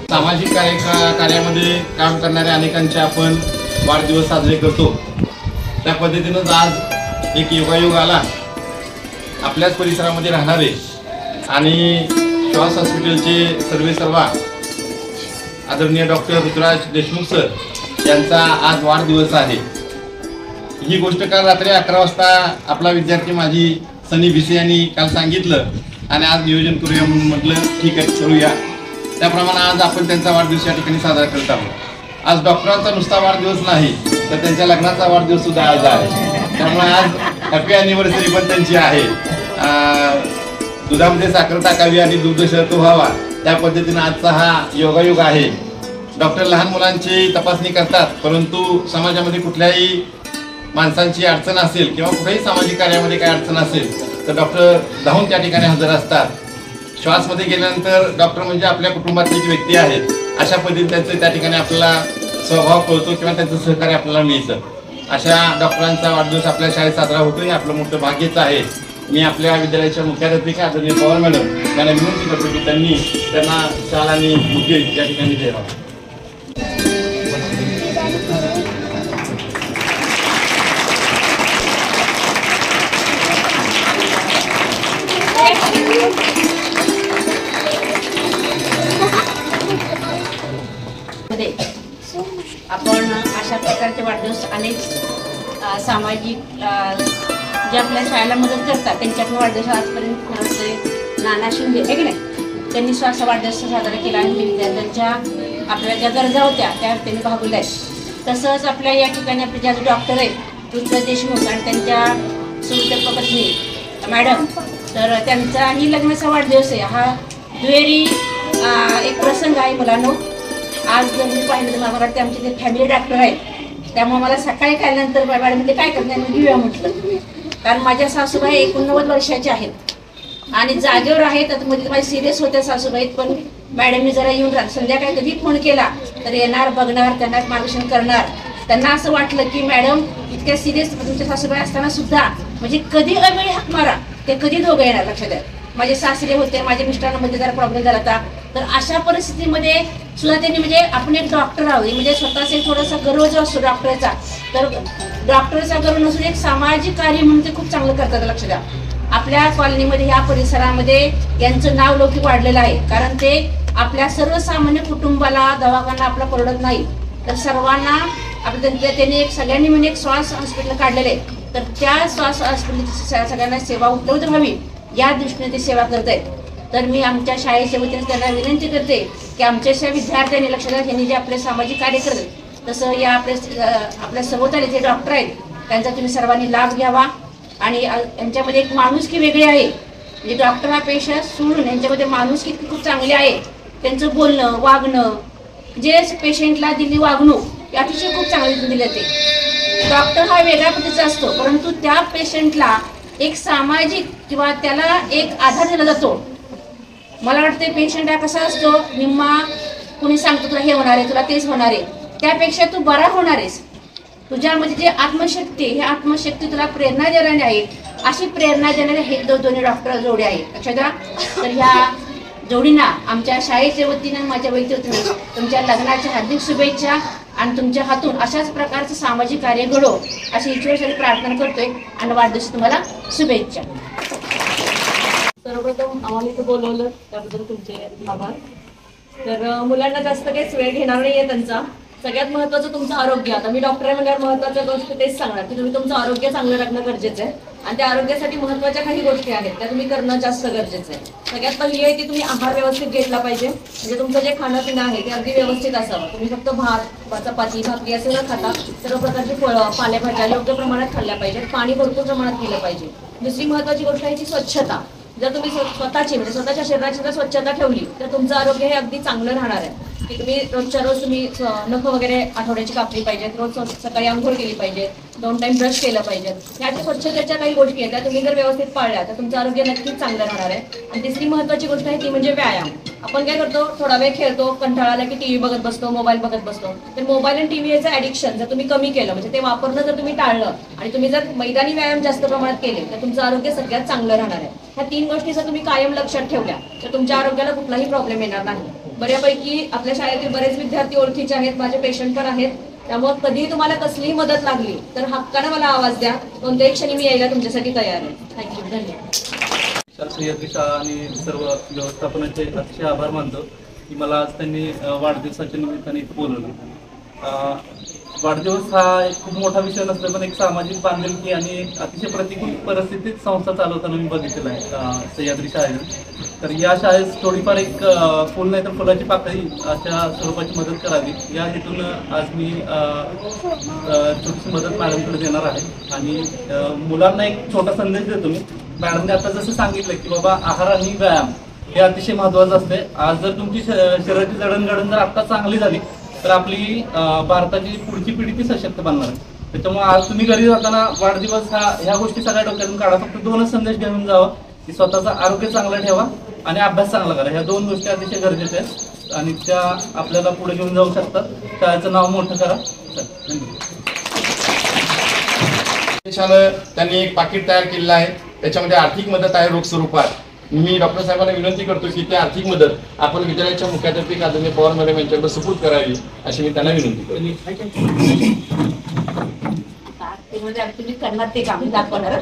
सामाजिक कार्यामध्ये काम करणाऱ्या अनेकांचे आपण वाढदिवस साजरे करतो। त्या पद्धतीनेच आज एक योगायोग आला। आपल्याच परिसरामध्ये राहणारे आणि श्वास हॉस्पिटलचे सर्वेसर्वा आदरणीय डॉक्टर ऋतुराज देशमुख सर यांचा आज वाढदिवस आहे। ही गोष्ट काल रात्री 11 वाजता आपला विद्यार्थी माझी सनी भिसे यांनी काल सांगितलं आणि आज नियोजन करूया म्हणून म्हटलं ठीक आहे करूया। त्याप्रमाणे आज आपण त्यांचा वाढदिवस या ठिकाणी साजरा करत आहोत। आज डॉक्टरांचा नुसता वाढदिवस नाही तर त्यांच्या लग्नाचा वाढदिवस सुद्धा आज आहे। त्यामुळे आज हॅपी ॲनिव्हर्सरी पण त्यांची आहे। दुधामध्ये साखर टाकावी आणि दुग्ध शर्त व्हावा त्या पद्धतीने आजचा हा योगायोग आहे। डॉक्टर लहान मुलांची तपासणी करतात, परंतु समाजामध्ये कुठल्याही माणसांची अडचण असेल किंवा कुठल्याही सामाजिक कार्यामध्ये काही अडचण असेल तर डॉक्टर धावून त्या ठिकाणी हजर असतात। श्वासमध्ये गेल्यानंतर डॉक्टर म्हणजे आपल्या कुटुंबातली एक व्यक्ती आहे, अशा पद्धतीने त्यांचं त्या ठिकाणी आपल्याला स्वभाव कळतो किंवा त्यांचं सहकार्य आपल्याला मिळतं। अशा डॉक्टरांचा वाढदिवस आपल्या शाळेत साजरा होतो हे आपलं मोठं भाग्यच आहे। मी आपल्या विद्यालयाच्या मुख्याध्यापिका आदरणीय पवार मॅडम यांना विनंती करतो की त्यांना शाल आणि बुके या ठिकाणी द्यावा। आपण अशा प्रकारचे वाढदिवस अनेक सामाजिक जे आपल्या शाळेला मदत करतात त्यांच्या पण वाढदिवस आजपर्यंत नाना शिंदे आहे की नाही त्यांनी असा वाढदिवस साजरा केला आणि विद्यार्थ्यांच्या आपल्या ज्या गरजा होत्या त्या त्यांनी भागवल्या आहेत। तसंच आपल्या या ठिकाणी आपले ज्या डॉक्टर आहेत ऋतुराज देशमुख आणि त्यांच्या सुविद्या पत्नी मॅडम तर त्यांचाही लग्नाचा वाढदिवस आहे। हा दुहेरी एक प्रसंग आहे मुलांनो। आज जर मी पाहिलं तर मला वाटतं आमचे ते फॅमिली डॉक्टर आहेत, त्यामुळे मला सकाळी काढल्यानंतर मॅडम म्हणजे काय करणार मी घेऊया म्हटलं, कारण माझ्या सासूबाई 89 वर्षाच्या आहेत आणि जागेवर आहेत। आता मध्ये माझी सिरियस होत्या सासूबाई, पण मॅडमने जरा येऊन संध्याकाळी कधी फोन केला तर येणार, बघणार, त्यांना मार्गदर्शन करणार। त्यांना असं वाटलं की मॅडम इतक्या सिरियस तुमच्या सासूबाई असताना सुद्धा म्हणजे कधी अवेळी हाक मारा ते कधी दोघं येणार लक्षात द्या। माझे सासरे होते, माझ्या मिस्टरांमध्ये जरा प्रॉब्लेम झाला होता, तर अशा परिस्थितीमध्ये सुद्धा त्यांनी म्हणजे आपण एक डॉक्टर आहोत म्हणजे स्वतःच एक थोडासा गर्व जो असतो डॉक्टरचा, तर डॉक्टरचा गर्व नसून एक सामाजिक कार्य म्हणून ते खूप चांगलं करतात लक्ष द्या। आपल्या कॉलनीमध्ये ह्या परिसरामध्ये यांचं नाव लौकिक वाढलेलं आहे, कारण ते आपल्या सर्वसामान्य कुटुंबाला दवाखाना आपला परवडत नाही तर सर्वांना आपल्या त्यांनी एक सगळ्यांनी म्हणजे एक श्वास हॉस्पिटल काढलेलं आहे, तर त्या श्वास हॉस्पिटलची सगळ्यांना सेवा उपलब्ध व्हावी या दृष्टीने ते सेवा करत आहेत। तर मी आमच्या शाळेच्या वतीने त्यांना विनंती करते की आमच्या विद्यार्थ्यांनी लक्ष द्या, यांनी जे आपले सामाजिक कार्य करतात तसं या आपल्या सभोवताली जे डॉक्टर आहेत त्यांचा तुम्ही सर्वांनी लाभ घ्यावा। आणि यांच्यामध्ये एक माणुसकी वेगळी आहे, म्हणजे डॉक्टर हा पेशा सोडून यांच्यामध्ये माणुसकी खूप चांगली आहे। त्यांचं बोलणं वागणं जे पेशंटला दिली वागणूक अतिशय खूप चांगली दिली जाते। डॉक्टर हा वेगळ्या पद्धतीचा असतो, परंतु त्या पेशंटला एक सामाजिक किंवा त्याला एक आधार दिला जातो। मला वाटते पेशंट हा कसा असतो, निम्मा कुणी सांगतो तुला हे होणार आहे तुला तेच होणार आहे, त्यापेक्षा तू बरा होणार आहेस, तुझ्यामध्ये जे आत्मशक्ती ही आत्मशक्ती तुला प्रेरणा देणारी आहे, अशी प्रेरणा देणारे हे दोन्ही डॉक्टर जोडे आहेत लक्षात द्या। तर ह्या जोडींना आमच्या शाळेच्या वतीने माझ्या वैयक्तिक वतीने तुमच्या लग्नाच्या हार्दिक शुभेच्छा आणि तुमच्या हातून अशाच प्रकारचं सामाजिक कार्य घडो अशी ईश्वरासाठी प्रार्थना करतोय आणि वाढदिवस तुम्हाला शुभेच्छा। सर्वप्रथम आम्हाला इथे बोलवलं त्याबद्दल तुमचे आभार। तर मुलांना जास्त काहीच वेळ घेणार नाहीये त्यांचा। सगळ्यात महत्त्वाचं तुमचं आरोग्य। आता मी डॉक्टर आहे म्हणल्यावर महत्त्वाचं गोष्ट तेच सांगणार की तुम्ही तुमचं आरोग्य चांगलं राखणं गरजेचं आहे। आणि त्या आरोग्यासाठी महत्त्वाच्या काही गोष्टी आहेत त्या तुम्ही करणं जास्त गरजेचं आहे. सगळ्यात पहिली आहे ती तुम्ही आहार व्यवस्थित घेतला पाहिजे. म्हणजे तुमचं जे खाणं पिणं आहे ते अगदी व्यवस्थित असावं. तुम्ही फक्त भात, चपाती, भाकरी असे न खाता सर्व प्रकारचे फळं, पालेभाज्या योग्य प्रमाणात खाल्ल्या पाहिजेत. पाणी भरपूर प्रमाणात पिलं पाहिजे. दुसरी महत्त्वाची गोष्ट आहे ती स्वच्छता. जर तुम्ही स्वतःची म्हणजे स्वतःच्या शरीराची जर स्वच्छता ठेवली तर तुमचं आरोग्य हे अगदी चांगलं राहणार आहे. की तुम्ही रोजच्या रोज तुम्ही नख वगैरे आठवड्याची कापली पाहिजेत, रोज सकाळी आंघोळ केली पाहिजे, 2 टाइम ब्रश केलं पाहिजे. ह्या ज्या स्वच्छतेच्या काही गोष्टी आहेत त्या तुम्ही जर व्यवस्थित पाळल्या तर तुमचं आरोग्य नक्कीच चांगलं राहणार आहे. आणि तिसरी महत्त्वाची गोष्ट आहे ती म्हणजे व्यायाम. आपण काय करतो, थोडा वेळ खेळतो, कंटाळा आला की टीव्ही बघत बसतो, मोबाईल बघत बसतो. तर मोबाईल आणि टीव्ही याचं ॲडिक्शन जर तुम्ही कमी केलं म्हणजे ते वापरणं जर तुम्ही टाळलं आणि तुम्ही जर मैदानी व्यायाम जास्त प्रमाणात केले तर तुमचं आरोग्य सगळ्यात चांगलं राहणार आहे. ह्या 3 गोष्टी जर तुम्ही कायम लक्षात ठेवल्या तर तुमच्या आरोग्याला कुठलाही प्रॉब्लेम येणार नाही. बऱ्यापैकी आपल्या शाळेतील बरेच विद्यार्थी ओळखीचे आहेत, माझे पेशंट पण आहेत. त्यामुळे कधीही तुम्हाला कसलीही मदत लागली तर हक्कानं मला आवाज द्या. कोणत्याही क्षणी मी यायला तुमच्यासाठी तयार आहे. थँक्यू, धन्यवाद. शास्त्रीय दिशा आणि सर्व व्यवस्थापनाचे अतिशय आभार मानतो की मला आज त्यांनी वाढदिवसाच्या निमित्ताने इथं बोलवलं. वाढदिवस हा एक खूप मोठा विषय नसतो, पण एक सामाजिक बांधिलकी आणि अतिशय प्रतिकूल परिस्थितीत संस्था चालवताना मी बघितलेला आहे सह्याद्री शाळेत. तर या शाळेत थोडीफार एक फुल नाही तर फुलाची पाकळी अशा स्वरूपाची मदत करावी या हेतून आज मी छोटीशी मदत मॅडमकडे देणार आहे. आणि मुलांना एक छोटा संदेश देतो मी. मॅडमने आता जसं सांगितलं की बाबा आहार आणि व्यायाम हे अतिशय महत्त्वाचं असते. आज जर तुमची शरीराची जडणघडण जर आता चांगली झाली तर आपली भारताची पुढची पिढी ती सशक्त बनणार आहे. त्याच्यामुळे आज तुम्ही घरी जाताना वाढदिवस ह्या गोष्टी सगळ्या डोक्यातून काढा. फक्त 2च संदेश घेऊन जावा की स्वतःचं आरोग्य चांगलं ठेवा आणि अभ्यास चांगला करा. ह्या 2 गोष्टी अतिशय गरजेच्या आहेत आणि त्या आपल्याला पुढे घेऊन जाऊ शकतात. शाळेचं नाव मोठं करा. त्यांनी एक पाकिट तयार केलेलं आहे, त्याच्यामध्ये आर्थिक मदत आहे रोख स्वरूपात. मी डॉक्टर साहेबांना विनंती करतो की ती आर्थिक मदत आपण विद्यालयाच्या मुख्याध्यापिका आदरणीय पवार मॅडम यांच्याकडे सुपूर्द करावी अशी मी त्यांना विनंती करतो. तुम्ही करणार ते काम दाखवणार.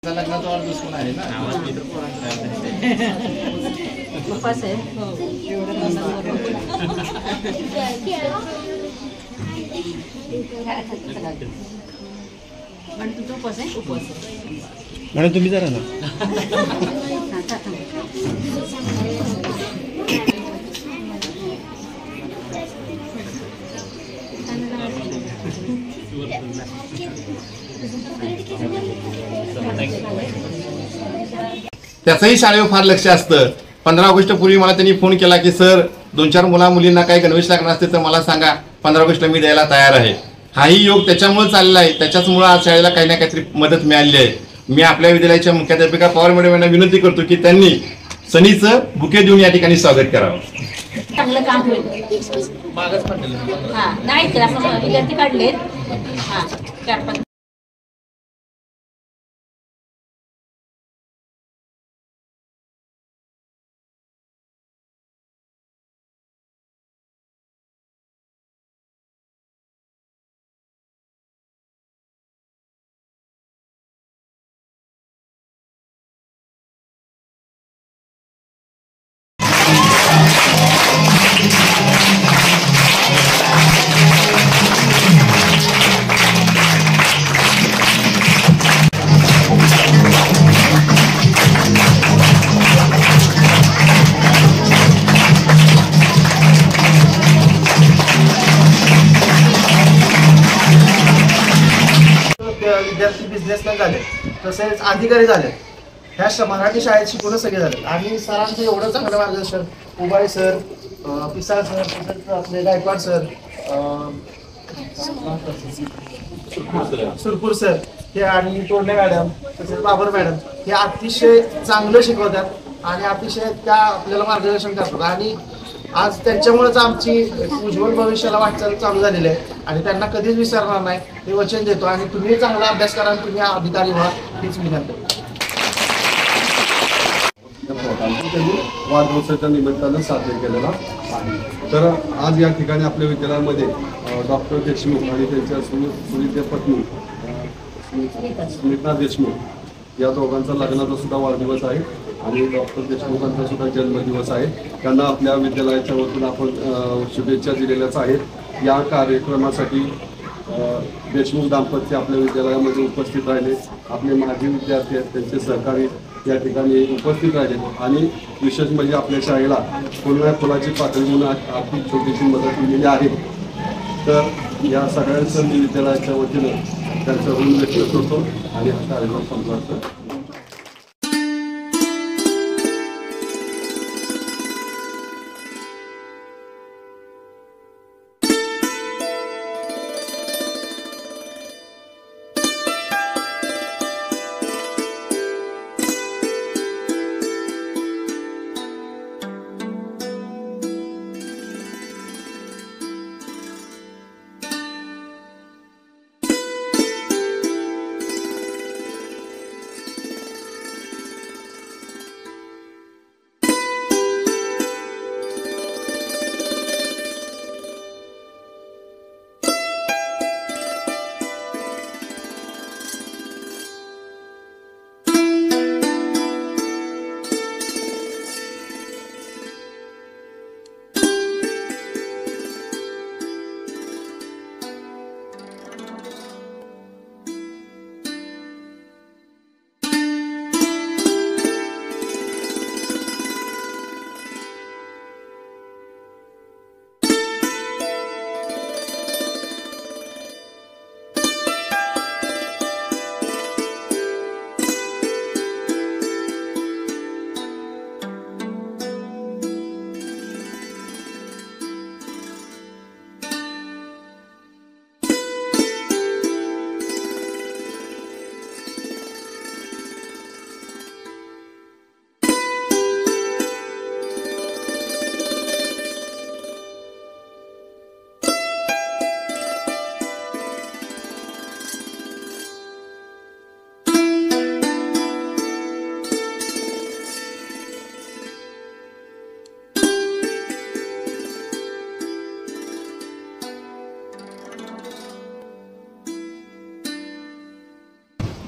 लग्नाचा वाढदिवस पण आहे ना. उपास आहे. पण तुझं उपास आहे. मॅडम तुम्ही जरा ना. त्याचंही शाळेवर फार लक्ष असतं. 15 ऑगस्ट पूर्वी मला त्यांनी फोन केला की सर 2-4 मुलींना काही गणवेश लागणार असते तर मला सांगा, 15 ऑगस्टला मी द्यायला तयार आहे. हाही योग त्याच्यामुळे चाललेला आहे. त्याच्याचमुळे आज शाळेला काही ना काहीतरी मदत मिळाली आहे. मी आपल्या विद्यालयाच्या मुख्याध्यापिका पवार मॅडम यांना विनंती करतो की त्यांनी सनीचं बुके देऊन या ठिकाणी स्वागत करावं. चांगलं काम होईल. हां नाही तर आपण विद्यार्थी काढलेत. हां 4-5 विद्यार्थी बिझनेसमॅन झाले, तसेच अधिकारी झाले. ह्या मराठी शाळेत शिकवणं सगळे झाले. आणि सरांचं एवढं चांगलं मार्गदर्शन, उबाळे सर, पिसाळ सर, आपले गायकवाड सर, सुरपूर सर हे आणि तोडणे मॅडम तसेच बाबर मॅडम हे अतिशय चांगलं शिकवतात आणि अतिशय त्या आपल्याला मार्गदर्शन करतात. आणि आज त्यांच्यामुळेच आमची उज्ज्वल भविष्याला वाटचाल चालू झालेली आहे आणि त्यांना कधीच विसरणार नाही हे वचन देतो. आणि तुम्ही चांगला अभ्यास करा आणि तुम्ही अधिकारी व्हा हीच विनंती. वाढदिवसाच्या निमित्तानं साजरे केलेला आहे. तर आज या ठिकाणी आपल्या विद्यालयामध्ये डॉक्टर देशमुख आणि त्यांच्या सुनीता पत्नी सुनीता देशमुख या दोघांचा लग्नाचा सुद्धा वाढदिवस आहे आणि डॉक्टर देशमुखांचा सुद्धा जन्मदिवस आहे. त्यांना आपल्या विद्यालयाच्या वतीनं आपण शुभेच्छा दिलेल्याच आहेत. या कार्यक्रमासाठी देशमुख दाम्पत्य आपल्या विद्यालयामध्ये उपस्थित राहिले. आपले माजी विद्यार्थी आहेत, त्यांचे सहकारी या ठिकाणी उपस्थित राहिले आणि विशेष म्हणजे आपल्या शाळेला फुलाची पाकळी म्हणून आर्थिक छोटीशी मदत दिलेली आहे. तर या सगळ्यांचं मी विद्यालयाच्या वतीनं त्यांचा ऋण व्यक्त करतो आणि हा कार्यक्रम संपवायचा.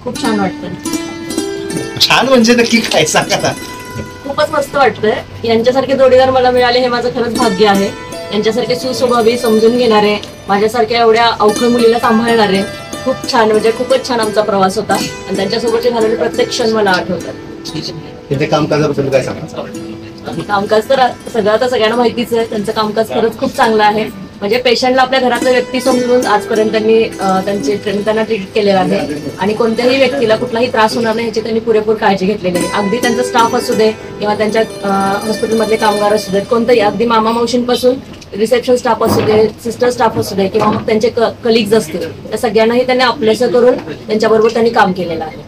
खूप छान वाटतं. छान म्हणजे नक्की काय सांगा ना. खूपच मस्त वाटतंय. यांच्यासारखे जोडीदार मला मिळाले हे माझं खरंच भाग्य आहे. यांच्यासारखे सुस्वभावी, समजून घेणारे, माझ्यासारख्या एवढ्या अवखळ मुलीला सांभाळणारे. खूप छान, म्हणजे खूपच छान आमचा प्रवास होता आणि त्यांच्यासोबतचे झालेले प्रत्येक क्षण मला आठवतात. तिथे कामकाजाबद्दल काय सांगा. कामकाज तर सगळ्यांना माहितीच आहे. त्यांचं कामकाज खरंच खूप चांगलं आहे. म्हणजे पेशंटला आपल्या घरातला व्यक्ती समजून आजपर्यंत त्यांनी त्यांना ट्रीट केलेलं आहे आणि कोणत्याही व्यक्तीला कुठलाही त्रास होणार नाही याची त्यांनी पुरेपूर काळजी घेतलेली आहे. अगदी त्यांचा स्टाफ असू दे किंवा त्यांच्या हॉस्पिटलमधले कामगार असू देत, कोणतंही, अगदी मामा मावशींपासून रिसेप्शन स्टाफ असू दे, सिस्टर स्टाफ असू दे किंवा मग त्यांचे कलिग्ज असतील, त्या सगळ्यांनाही त्यांनी आपलंसं करून त्यांच्याबरोबर त्यांनी काम केलेलं आहे.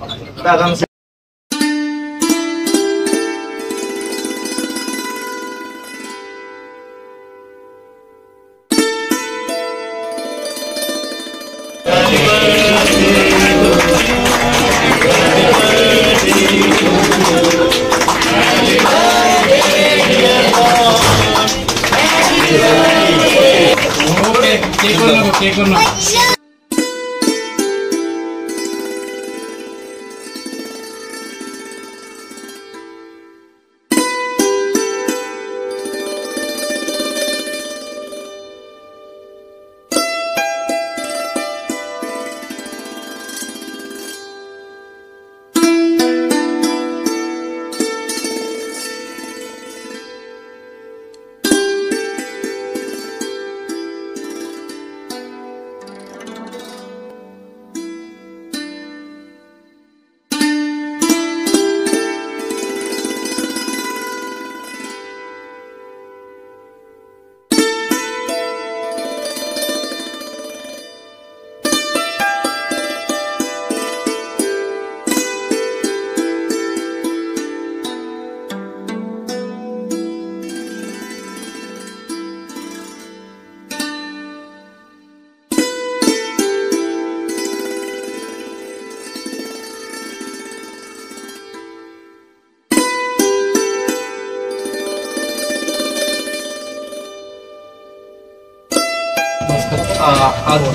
आज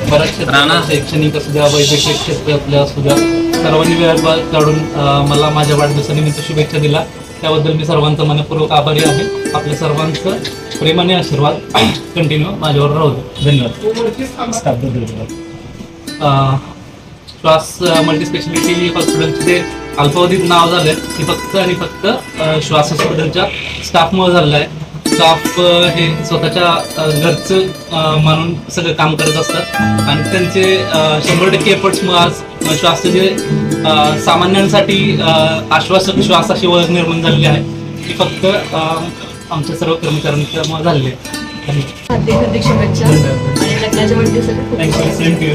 बऱ्याच क्षेत्रात, शैक्षणिक असू द्या, वैद्यकीय क्षेत्रातल्या असू द्या, सर्वांनी वेळ काढून मला माझ्या वाढदिवसानिमित्त शुभेच्छा दिला त्याबद्दल मी सर्वांचा मनपूर्वक आभारी आहे. आपल्या सर्वांचं प्रेम आणि आशीर्वाद कंटिन्यू माझ्यावर राहू दे. धन्यवाद. श्वास मल्टीस्पेशालिटी हॉस्पिटलचे जे अल्पावधीत नाव झालंय ते फक्त आणि फक्त श्वास हॉस्पिटलच्या स्टाफमुळे झालेलं आहे. स्टाफ हे स्वतःच्या घरचं मानून सगळं काम करत असतात आणि त्यांचे 100% एफर्ट्समुळे आज श्वासचे जे सामान्यांसाठी आश्वासक श्वास अशी ओळख निर्माण झालेली आहे ती फक्त आमच्या सर्व कर्मचाऱ्यांच्यामुळे झालेली आहे. हार्दिक शुभेच्छा आणि लग्नाच्या वाढदिवसासाठी थँक्यू.